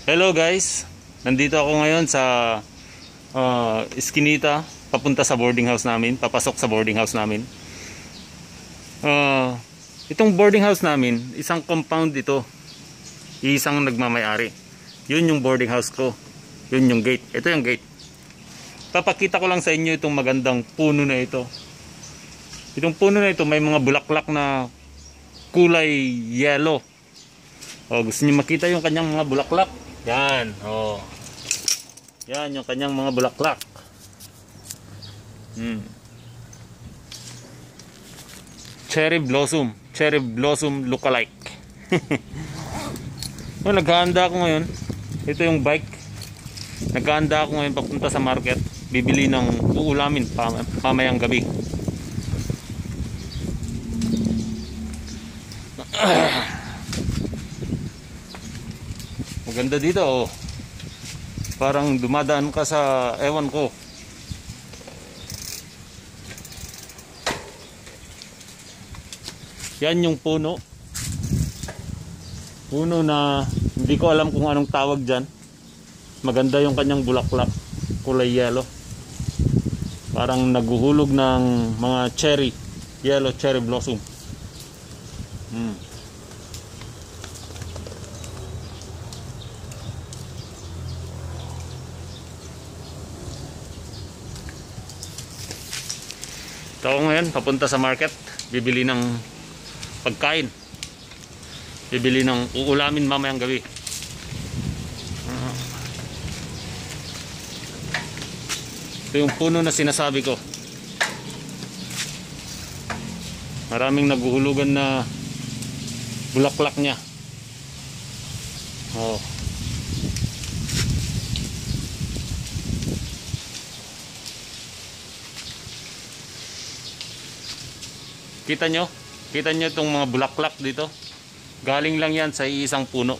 Hello guys, nandito ako ngayon sa Eskinita, papunta sa boarding house namin, papasok sa boarding house namin. Itong boarding house namin, isang compound ito, isang nagmamay-ari. Yun yung boarding house ko, yun yung gate, ito yung gate. Papakita ko lang sa inyo itong magandang puno na ito. Itong puno na ito may mga bulaklak na kulay yellow. Gusto niyo makita yung kanyang mga bulaklak? Yan, yan yung kanyang mga bulaklak. Cherry blossom lookalike. Naghahanda ako ngayon. Ito yung bike. Naghahanda ako ngayon papunta sa market. Bibili ng uulamin pamayang gabi. Maganda dito, parang dumadaan ka sa ewan ko. Yan yung puno na hindi ko alam kung anong tawag dyan. Maganda yung kanyang bulaklak, kulay yellow, parang naguhulog ng mga yellow cherry blossom. Ito ako ngayon, papunta sa market, bibili ng pagkain, bibili ng uulamin mamayang gabi. Ito yung puno na sinasabi ko. Maraming naguhulugan na bulaklak niya. Kita nyo itong mga bulaklak dito. Galing lang yan sa iisang puno.